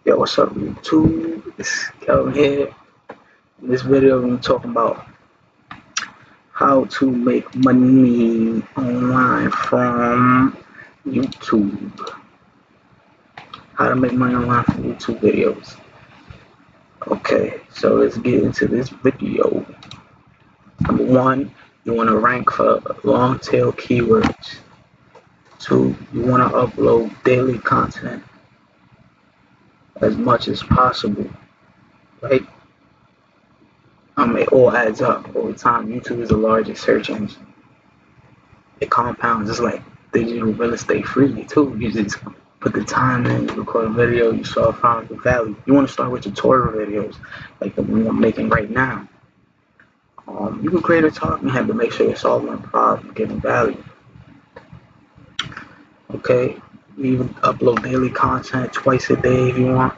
Yo, what's up, YouTube? It's Kelvin here. In this video, we're talking about how to make money online from YouTube. How to make money online from YouTube videos. Okay, so let's get into this video. Number one, you want to rank for long tail keywords. Two, you want to upload daily content as much as possible, right? It all adds up over time. YouTube is the largest search engine. It compounds. It's like digital real estate freely too. You just put the time in, you record a video, you start finding the value. You want to start with tutorial videos like the one I'm making right now. You can create a talk and have to make sure you're solving a problem, giving value. Okay, you even upload daily content twice a day if you want.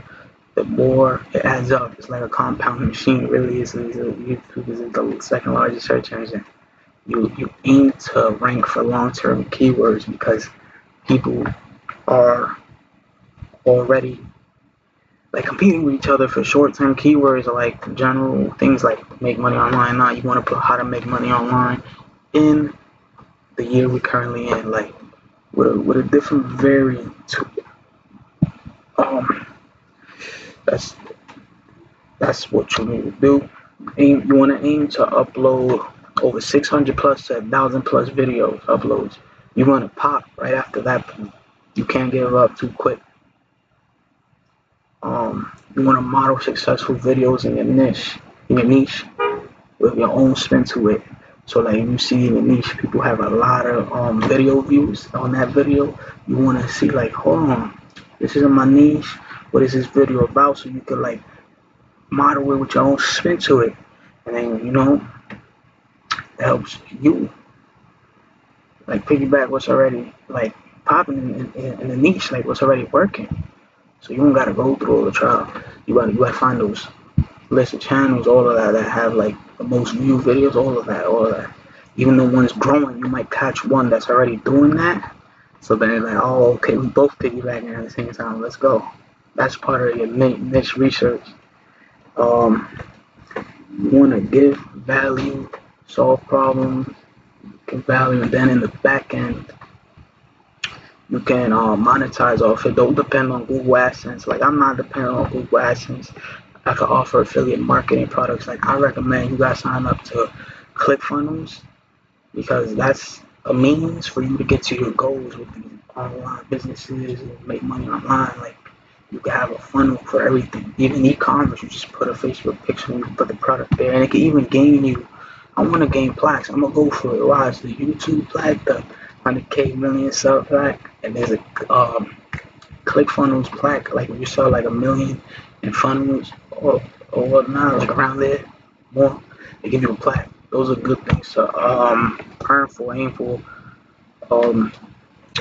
The more it adds up, it's like a compounding machine. It really is. YouTube is the second largest search engine. You aim to rank for long-term keywords because people are already like competing with each other for short-term keywords, like general things like make money online. Now you want to put how to make money online in the year we're currently in, like with a different variant to it. That's what you need to do. You want to aim to upload over 600 plus to 1,000 plus videos uploads. You want to pop right after that point. You can't give up too quick. You want to model successful videos in your niche, with your own spin to it. So like you see in the niche, people have a lot of video views on that video. You want to see like, hold on, this is in my niche. What is this video about? So you can like model it with your own spin to it, and then it helps you like piggyback what's already like popping in the niche, like what's already working. So you don't gotta go through all the trial. You gotta find those list of channels, all of that have like the most viewed videos, all of that. Even though one's growing, you might catch one that's already doing that. So then it's like, oh, okay, we both piggybacking at the same time. Let's go. That's part of your niche research. You want to give value, solve problems, give value, and then in the back end, you can monetize off it. Don't depend on Google AdSense. Like I'm not dependent on Google AdSense. I can offer affiliate marketing products. Like I recommend you guys sign up to ClickFunnels because that's a means for you to get to your goals with these online businesses and make money online. Like you can have a funnel for everything. Even e-commerce, you just put a Facebook picture and you put the product there, and it can even gain you. I want to gain plaques. I'm gonna go for it. Watch the YouTube plaque, the 100K million sub plaque, and there's a ClickFunnels plaque. Like when you sell like 1 million in funnels or whatnot, like around there, more, they give you a plaque. Those are good things to aim for. You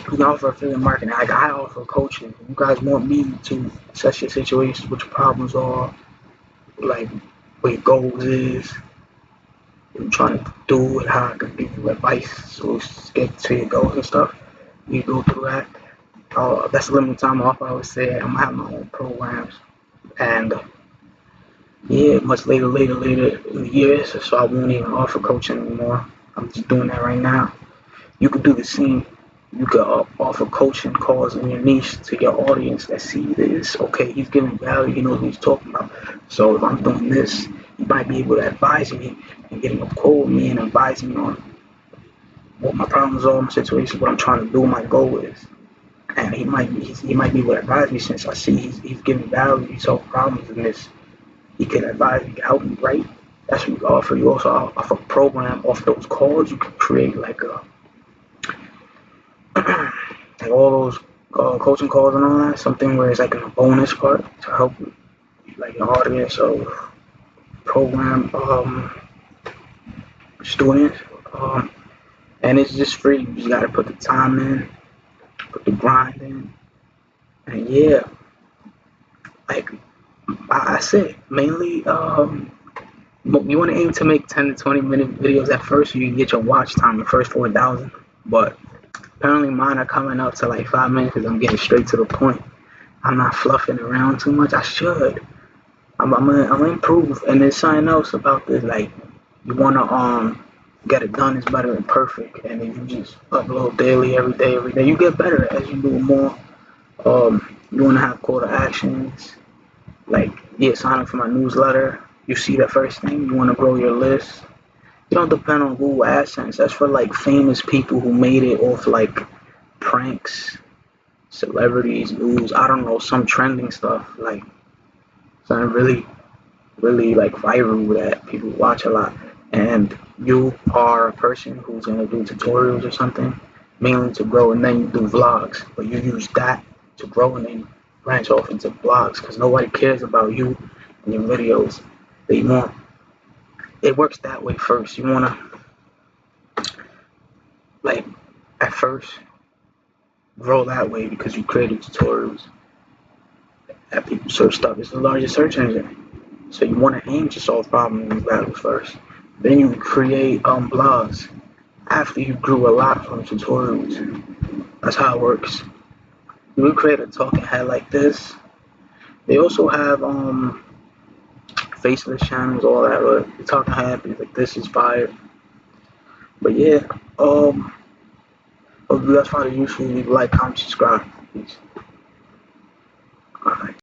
can offer affiliate marketing. Like I offer coaching. You guys want me to assess your situations, what your problems are, like what your goals is, what you're trying to do, and how I can give you advice so get to your goals and stuff. You go through that. That's a limited time offer. I would say I'm gonna have my own programs, and yeah, much later in the year, so I won't even offer coaching anymore. I'm just doing that right now. You could do the same. You could offer coaching calls in your niche to your audience that see this. Okay, he's giving value. He knows what he's talking about. So if I'm doing this, you might be able to advise me and getting a call with me and advise me on what my problems are, my situation, what I'm trying to do, my goal is. And he might be able to advise me since I see he's giving value, he's solving problems in this. He can advise me, help me, right? That's what you offer. You also offer a program off those calls. You can create like like all those coaching calls and all that. Something where it's like a bonus part to help like your audience or program students. And it's just free. You just gotta put the time in, put the grind in, and yeah, like I said, mainly you want to aim to make 10 to 20 minute videos at first so you can get your watch time the first 4,000. But apparently mine are coming up to like 5 minutes because I'm getting straight to the point. I'm not fluffing around too much. I should. I'm gonna improve. And there's something else about this. Like, you wanna get it done is better than perfect. And if you just upload daily, every day, you get better as you do more. You wanna have call to actions. Like, yeah, sign up for my newsletter. You see the first thing. You wanna grow your list. You don't depend on Google AdSense. That's for like famous people who made it off like pranks, celebrities, news. I don't know, some trending stuff. Like something really like viral that people watch a lot. And you are a person who's gonna do tutorials or something, mainly to grow, and then you do vlogs. But you use that to grow and then branch off into vlogs because nobody cares about you and your videos. They want it works that way first. You wanna like at first grow that way because you created tutorials that people search stuff. It's the largest search engine. So you want to aim to solve problems and battles first. Then you create blogs after you grew a lot from tutorials. That's how it works. You would create a talking head like this. They also have faceless channels, all that, but the talking head is like this is fire. But yeah, hope you guys find it useful. Leave a like, comment, subscribe. Peace. Alright.